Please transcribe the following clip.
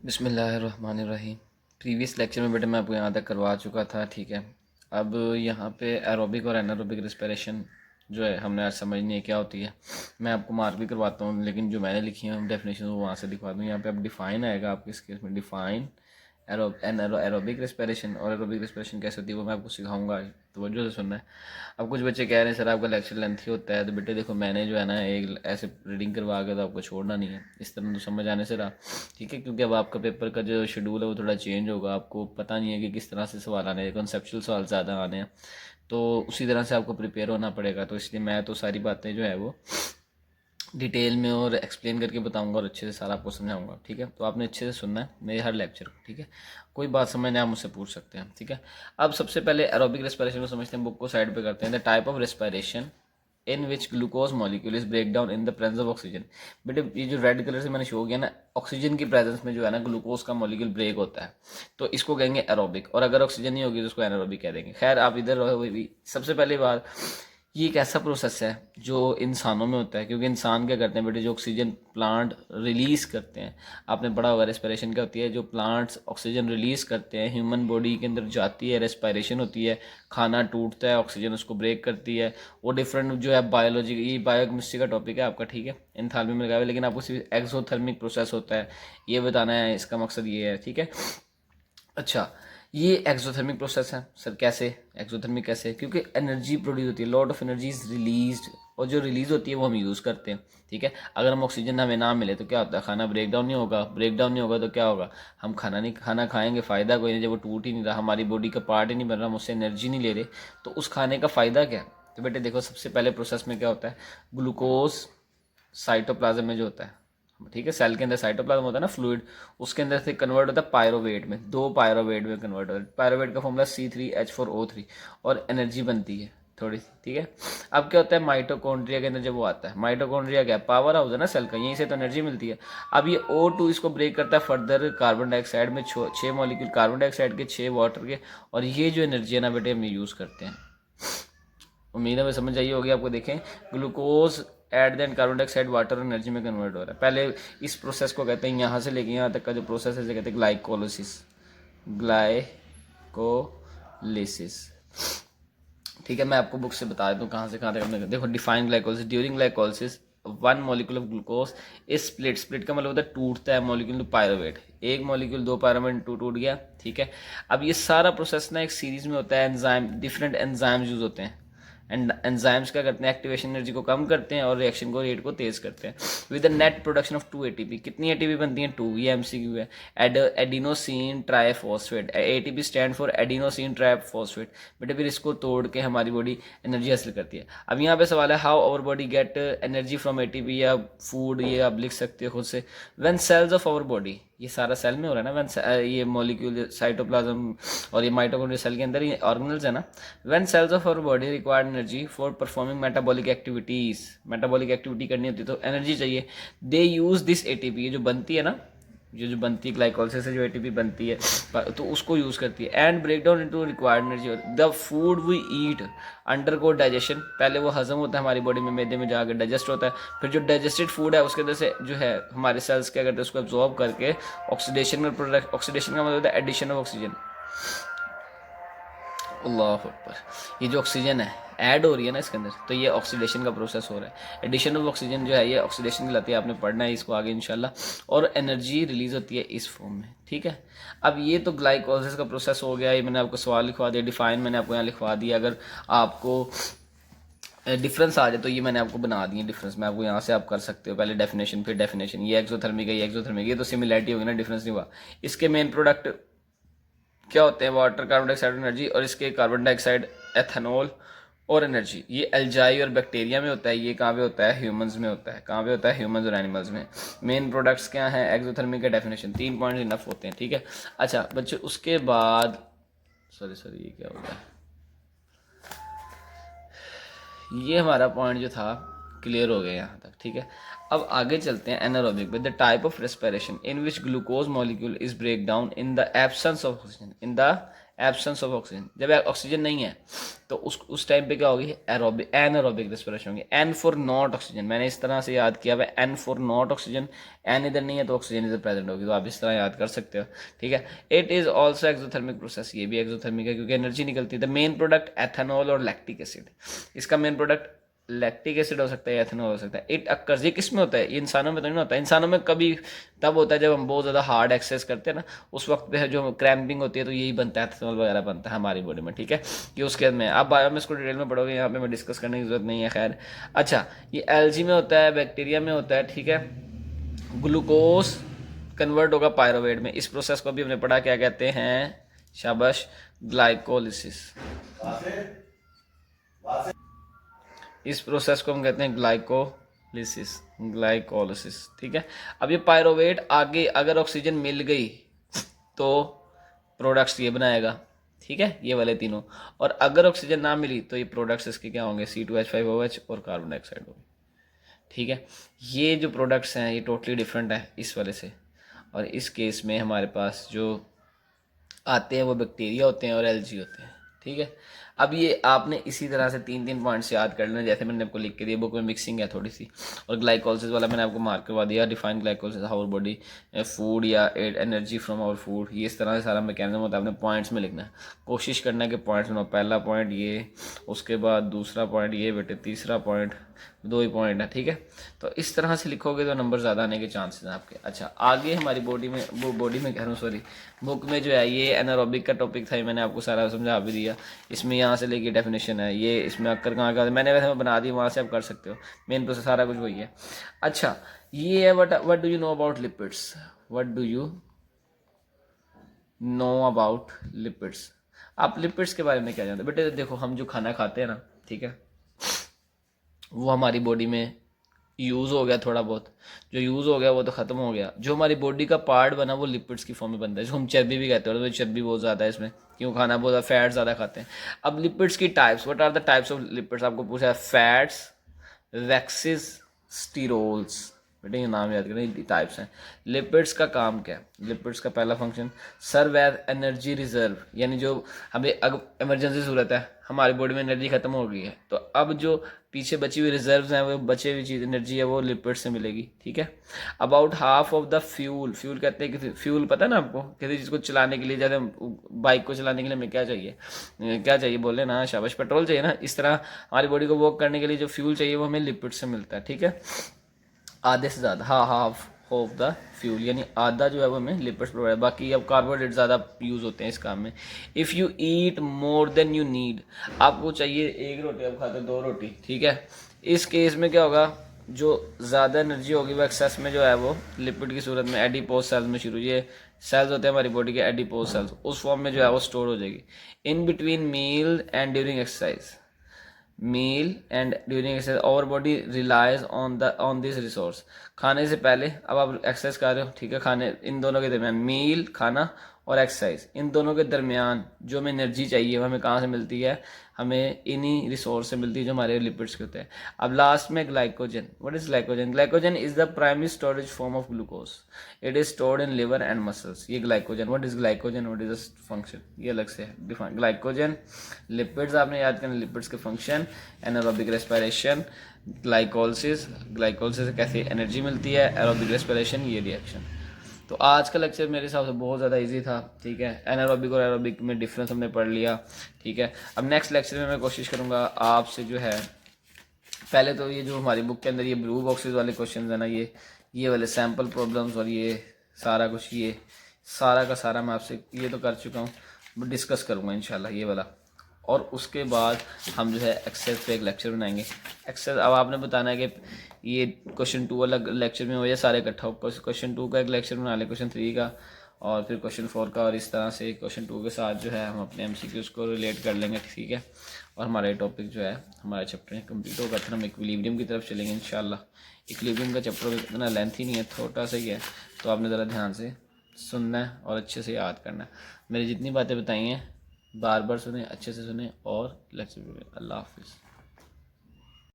बिस्मिल्लाहिर्रहमानिर्रहीम। Previous lecture में बेटे मैं आपको यहाँ तक करवा चुका था, ठीक है। अब यहाँ पे एरोबिक और एनारोबिक रिस्पिरेशन जो है हमने आज समझनी है क्या होती है। मैं आपको मार्क भी करवाता हूँ, लेकिन जो मैंने लिखी है डेफिनेशन वो वहाँ से दिखवा दूँ। यहाँ पे अब डिफ़ाइन आएगा आपके इस केस में, डिफ़ाइन एरोबिक रेस्पिरेशन। और एरोबिक रेस्पिरेशन कैसे होती है वो मैं आपको सिखाऊंगा, तवज्जो से सुनना है। अब कुछ बच्चे कह रहे हैं सर आपका लेक्चर लेंथी होता है, तो बेटे देखो मैंने जो है ना एक ऐसे रीडिंग करवा के तो आपको छोड़ना नहीं है, इस तरह तो समझ आने से रहा, ठीक है। क्योंकि अब आपका पेपर का जो शेड्यूल है वो थोड़ा चेंज होगा, आपको पता नहीं है कि किस तरह से सवाल आने हैं, कॉन्सेप्चुअल सवाल ज़्यादा आने हैं, तो उसी तरह से आपको प्रिपेयर होना पड़ेगा। तो इसलिए मैं तो सारी बातें जो है वो डिटेल में और एक्सप्लेन करके बताऊंगा और अच्छे से सारा आपको समझाऊंगा, ठीक है। तो आपने अच्छे से सुनना है मेरे हर लेक्चर को, ठीक है। कोई बात समझने आप मुझसे पूछ सकते हैं, ठीक है। अब सबसे पहले एरोबिक रेस्पिरेशन को समझते हैं, बुक को साइड पे करते हैं। The type of respiration in which glucose molecule is break down in the presence of oxygen. बेटे ये जो रेड कलर से मैंने शो किया ना, ऑक्सीजन की प्रेजेंस में जो है ना ग्लूकोज का मॉलिक्यूल ब्रेक होता है, तो इसको कहेंगे एरोबिक। और अगर ऑक्सीजन नहीं होगी तो उसको एनारोबिक कह देंगे। खैर आप इधर रहो भी। सबसे पहले बात, ये एक ऐसा प्रोसेस है जो इंसानों में होता है, क्योंकि इंसान क्या करते हैं बेटे, जो ऑक्सीजन प्लांट रिलीज करते हैं, आपने पढ़ा होगा रेस्पिरेशन क्या होती है, जो प्लांट्स ऑक्सीजन रिलीज करते हैं ह्यूमन बॉडी के अंदर जाती है, रेस्पिरेशन होती है, खाना टूटता है, ऑक्सीजन उसको ब्रेक करती है। वो डिफरेंट जो है बायोलॉजी, ये बायोकेमिस्ट्री का टॉपिक है आपका, ठीक है, एंथैल्पी में लगाया, लेकिन आपको सिर्फ एक्सोथर्मिक प्रोसेस होता है ये बताना है, इसका मकसद ये है, ठीक है। अच्छा, ये एक्सोथर्मिक प्रोसेस है सर। कैसे एक्सोथर्मिक कैसे? क्योंकि एनर्जी प्रोड्यूस होती है, lot of energy is released, और जो रिलीज होती है वो हम यूज़ करते हैं, ठीक है। अगर हम ऑक्सीजन हमें ना मिले तो क्या होता है, खाना ब्रेक डाउन नहीं होगा, ब्रेक डाउन नहीं होगा तो क्या होगा, हम खाना खाएंगे, फ़ायदा कोई नहीं, जब वो टूट ही नहीं रहा, हमारी बॉडी का पार्ट ही नहीं बन रहा, हम उससे एनर्जी नहीं ले रहे, तो उस खाने का फ़ायदा क्या है। तो बेटे देखो सबसे पहले प्रोसेस में क्या होता है, ग्लूकोज साइटोप्लाज्म में जो होता है, ठीक है, सेल के अंदर साइटोप्लाज्म होता है ना फ्लूइड, उसके अंदर से कन्वर्ट होता है पायरोवेट में, दो पायरोवेट में कन्वर्ट होता है। पायरोवेट का फॉर्मूला C3H4O3, और एनर्जी बनती है थोड़ी सी, ठीक है। अब क्या होता है माइटोकॉन्ड्रिया के अंदर, जब वो आता है, माइटोकॉन्ड्रिया क्या है, पावर हाउस है ना सेल का, यहीं से तो एनर्जी मिलती है। अब ये O2 इसको ब्रेक करता है फर्दर कार्बन डाइऑक्साइड में, 6 मॉलिक्यूल कार्बन डाइऑक्साइड के, 6 वाटर के, और ये जो एनर्जी है ना बेटे हम यूज़ करते हैं। उम्मीद है मैं समझ आई होगी आपको। देखें, glucose at then carbon dioxide water energy में कन्वर्ट हो रहा है। पहले इस प्रोसेस को कहते हैं, यहाँ से लेके यहाँ तक का जो प्रोसेस है इसे कहते हैं ग्लाइकोलिसिस, ग्लाइकोलिसिस, ठीक है। मैं आपको बुक से बता दूँ कहाँ से कहाँ तक हमने, देखो define glycolysis, during glycolysis one molecule of glucose is split, split का मतलब होता है टूटता है, मॉलिक्यूल टू पायरोवेट, एक मॉलिक्यूल दो पायरोवेट टूट गया, ठीक है। अब ये सारा प्रोसेस ना एक सीरीज में होता है, एंजाइम, डिफरेंट एंजाइम्स यूज होते हैं, एंड एंजाइम्स क्या करते हैं, एक्टिवेशन एनर्जी को कम करते हैं और रिएक्शन को रेट को तेज करते हैं, with the net production of 2 ATP। कितनी एटीपी बनती है, 2, ये MCQ है। Adenosine triphosphate, ATP stand for adenosine triphosphate. बेटे फिर इसको तोड़ के हमारी बॉडी एनर्जी हासिल करती है। अब यहाँ पे सवाल है how our body get energy from ATP या फूड, ये आप लिख सकते हो खुद से। When cells of our body, ये सारा सेल में हो रहा है ना, व्हेन ये मॉलिक्यूल साइटोप्लाज्म और ये माइटोकॉन्ड्रिया सेल के अंदर ये ऑर्गेनल्स है ना, when cells of our body required energy for performing metabolic activities, metabolic activity करनी होती है तो एनर्जी चाहिए, दे यूज दिस ATP, ये जो बनती है ना, जो बनती है ग्लाइकोलिसिस से जो ATP बनती है, तो उसको यूज़ करती है, and break down into required energy. The food we eat undergo digestion, पहले वो हजम होता है हमारी बॉडी में, मैदे में जाकर डाइजेस्ट होता है, फिर जो डाइजेस्टेड फूड है उसके अंदर से जो है हमारे सेल्स क्या करते हैं, उसको एब्जॉर्ब करके ऑक्सीडेशन में प्रोडक्ट, ऑक्सीडेशन का मतलब होता है एडिशन ऑफ ऑक्सीजन, अल्लाह अकबर, ये जो ऑक्सीजन है ऐड हो रही है ना इसके अंदर, तो ये ऑक्सीडेशन का प्रोसेस हो रहा है। एडिशन ऑफ ऑक्सीजन जो है ये ऑक्सीडेशन कहलाती है, आपने पढ़ना है इसको आगे इंशाल्लाह। और एनर्जी रिलीज होती है इस फॉर्म में, ठीक है। अब ये तो ग्लाइकोलिसिस का प्रोसेस हो गया, ये मैंने आपको सवाल लिखवा दिया, डिफाइन मैंने आपको यहाँ लिखवा दिया। अगर आपको डिफरेंस आ जाए तो ये मैंने आपको बना दिए डिफरेंस, मैं आपको यहाँ से आप कर सकते हो, पहले डेफिनेशन फिर डेफिनेशन, ये एक्सोथर्मिक है, ये एक्सोथर्मिक, ये तो सिमिलैरिटी होगी ना, डिफरेंस नहीं हुआ। इसके मेन प्रोडक्ट क्या होते हैं, वाटर, कार्बन डाइऑक्साइड, एनर्जी, और इसके कार्बन डाइऑक्साइड, एथेनॉल और एनर्जी। ये एल्जाई और बैक्टीरिया में होता है, ये कहाँ पे होता है, ह्यूमंस में होता है। कहाँ पे होता है, ह्यूमंस और एनिमल्स में। मेन प्रोडक्ट्स क्या हैं, एक्सोथर्मिक का डेफिनेशन, 3 पॉइंट इनफ होते हैं, ठीक है। अच्छा बच्चों उसके बाद, सॉरी सॉरी ये क्या हो गया, ये हमारा पॉइंट जो था क्लियर हो गया यहाँ तक, ठीक है। अब आगे चलते हैं anaerobic with the type of respiration in which glucose molecule is break down in the absence of oxygen, in the absence of oxygen, जब ऑक्सीजन नहीं है तो उस टाइम पे क्या होगी, एरोबिक एनारोबिक रेस्पिरेशन होगी। एन फॉर नॉट ऑक्सीजन, मैंने इस तरह से याद किया हुआ है, N for not oxygen, N इधर नहीं है तो ऑक्सीजन इधर प्रेजेंट होगी, तो आप इस तरह याद कर सकते हो, ठीक है। It is also exothermic process, ये भी एक्सोथर्मिक है क्योंकि एनर्जी निकलती है। द मेन प्रोडक्ट एथेनॉल और लैक्टिक एसिड, इसका मेन प्रोडक्ट लैक्टिक एसिड हो सकता है, एथेनॉल हो सकता है। इट अक्कर्स, ये किस में होता है, ये इंसानों में तो नहीं होता। इंसानों में कभी तब होता है जब हम बहुत ज़्यादा हार्ड एक्सरसाइज करते हैं ना, उस वक्त पे जो क्रैम्पिंग होती है तो यही बनता है, एथेनॉल वगैरह बनता है हमारी बॉडी में, ठीक है। कि उसके में आप बायो में इसको डिटेल में पढ़ोगे, यहाँ पे मैं डिस्कस करने की जरूरत नहीं है। खैर अच्छा, ये एल्गी में होता है, बैक्टीरिया में होता है, ठीक है। ग्लूकोज कन्वर्ट होगा पायरोवेट में, इस प्रोसेस को भी हमने पढ़ा, क्या कहते हैं, शाबाश, ग्लाइकोलिसिस। इस प्रोसेस को हम कहते हैं ग्लाइकोलिसिस, ठीक है। अब ये पायरोवेट आगे अगर ऑक्सीजन मिल गई तो प्रोडक्ट्स ये बनाएगा, ठीक है, ये वाले तीनों। और अगर ऑक्सीजन ना मिली तो ये प्रोडक्ट्स इसके क्या होंगे, C2H5OH और कार्बन डाइऑक्साइड होगी, ठीक है। ये जो प्रोडक्ट्स हैं ये टोटली डिफरेंट है इस वाले से, और इस केस में हमारे पास जो आते हैं वो बैक्टीरिया होते हैं और एल्गी होते हैं, ठीक है। अब ये आपने इसी तरह से 3 पॉइंट्स याद कर लेना, जैसे मैंने आपको लिख के दिया, बुक में मिक्सिंग है थोड़ी सी। और ग्लाइकोलिसिस वाला मैंने आपको मार्क करवा दिया, define glycolysis how body food या एनर्जी फ्रॉम आवर फूड, ये इस तरह से सारा मैकेनिज्म होता है। आपने पॉइंट्स में लिखना है, कोशिश करना है कि पॉइंट्स में, पहला पॉइंट ये, उसके बाद दूसरा पॉइंट ये बेटे, तीसरा पॉइंट, 2 ही पॉइंट है, ठीक है। तो इस तरह से लिखोगे तो नंबर ज़्यादा आने के चांसेस हैं आपके। अच्छा, आगे हमारी बॉडी में, वो बॉडी में कह रहा हूँ सॉरी, बुक में जो है ये एनारोबिक का टॉपिक था, मैंने आपको सारा समझा भी दिया। इसमें यहाँ से लेके डेफिनेशन है, ये इसमें अक्कर कहाँ का मैंने वैसे बना दी, वहाँ से आप कर सकते हो, मेन प्रोसेस सारा कुछ वही है। अच्छा, ये है what do you know about lipids, what do you know about lipids. आप लिपिड्स के बारे में क्या जानते हो बेटे? देखो, हम जो खाना खाते हैं ना, ठीक है, वो हमारी बॉडी में यूज़ हो गया, थोड़ा बहुत जो यूज़ हो गया वो तो ख़त्म हो गया। जो हमारी बॉडी का पार्ट बना वो लिपिड्स की फॉर्म में बनता है, जो हम चर्बी भी कहते हैं, तो चर्बी बहुत ज़्यादा है इसमें, क्यों, खाना बहुत ज़्यादा, फैट ज़्यादा खाते हैं। अब लिपिड्स की types, what are the types of lipids, आपको पूछा है, फैट्स, वैक्सेस, स्टीरोल्स, बेटे ये नाम याद करें, टाइप्स हैं। लिपिड्स का काम क्या है? लिपिड्स का पहला function serve as energy reserve, यानी जो हमें अगर इमरजेंसी ज़रूरत है, हमारी बॉडी में एनर्जी खत्म हो गई है, तो अब जो पीछे बची हुई रिजर्व्स हैं, वो बची हुई चीज़ एनर्जी है, वो लिपिड्स से मिलेगी, ठीक है। About half of the fuel, fuel कहते हैं कि फ्यूल पता है ना आपको, किसी चीज़ को चलाने के लिए, जैसे बाइक को चलाने के लिए हमें क्या चाहिए, क्या चाहिए, बोले ना, शाबाश, पेट्रोल चाहिए ना। इस तरह हमारी बॉडी को वर्क करने के लिए जो फ्यूल चाहिए वो हमें लिपिड से मिलता है, ठीक है। आधे से ज़्यादा, हाँ, हाफ ऑफ द फ्यूल, यानी आधा जो है वो हमें लिपिड्स प्रोवाइड, बाकी अब कार्बोहाइड्रेट ज़्यादा यूज़ होते हैं इस काम में। If you eat more than you need, आपको चाहिए 1 रोटी, आप खाते 2 रोटी, ठीक है। इस केस में क्या होगा, जो ज़्यादा एनर्जी होगी वो एक्सेस में जो है वो लिपिड की सूरत में एडिपोज सेल्स में शुरू, ये सेल्स होते हैं हमारी बॉडी के एडिपोज सेल्स, उस फॉर्म में जो है वो स्टोर हो जाएगी। In between meal and during exercise, meal and during exercise our body relies on this resource, खाने से पहले, अब आप एक्सरसाइज कर रहे हो, ठीक है, खाने, इन दोनों के दरमियान, मील खाना और एक्सरसाइज, इन दोनों के दरमियान जो हमें एनर्जी चाहिए वो हमें कहाँ से मिलती है, हमें इन्हीं रिसोर्स से मिलती है जो हमारे लिपिड्स के होते हैं। अब लास्ट में glycogen, what is glycogen? Glycogen is the primary storage form of glucose, it is stored in liver and muscles. ये glycogen, what is glycogen, what is the function, ये अलग से है डिफाइन। ग्लाइकोजन, लिपिड्स आपने याद करना, lipids के function, anaerobic respiration, glycolysis, glycolysis से कैसे एनर्जी मिलती है, एरोबिक रेस्पिरेशन, ये रिएक्शन। तो आज का लेक्चर मेरे हिसाब से बहुत ज़्यादा इजी था, ठीक है। एनारोबिक और एरोबिक में डिफरेंस हमने पढ़ लिया, ठीक है। अब नेक्स्ट लेक्चर में मैं कोशिश करूँगा आपसे जो है, पहले तो ये जो हमारी बुक के अंदर ये ब्लू बॉक्सेस वाले क्वेश्चन है ना, ये वाले सैम्पल प्रॉब्लम्स और ये सारा कुछ, ये सारा का सारा मैं आपसे ये तो कर चुका हूँ, डिस्कस करूँगा इंशाल्लाह ये वाला। और उसके बाद हम जो है एक्सेस पे एक लेक्चर बनाएंगे। एक्सेस, अब आपने बताना है कि ये क्वेश्चन 2 अलग लेक्चर में हो या सारे इकट्ठा हो। क्वेश्चन 2 का एक लेक्चर बना ले, क्वेश्चन 3 का, और फिर क्वेश्चन 4 का, और इस तरह से क्वेश्चन 2 के साथ जो है हम अपने MCQs को रिलेट कर लेंगे, ठीक है। और हमारा ये टॉपिक जो है, हमारा चैप्टर कंप्लीट होगा, फिर हम इक्विलिब्रियम की तरफ चलेंगे इंशाल्लाह। इक्विलिब्रियम का चैप्टर इतना लेंथी नहीं है, छोटा सा ही है, तो आपने ज़रा ध्यान से सुनना है और अच्छे से याद करना है। मेरी जितनी बातें बताई हैं बार बार सुने, अच्छे से सुने और लेक्चर। अल्लाह हाफिज़।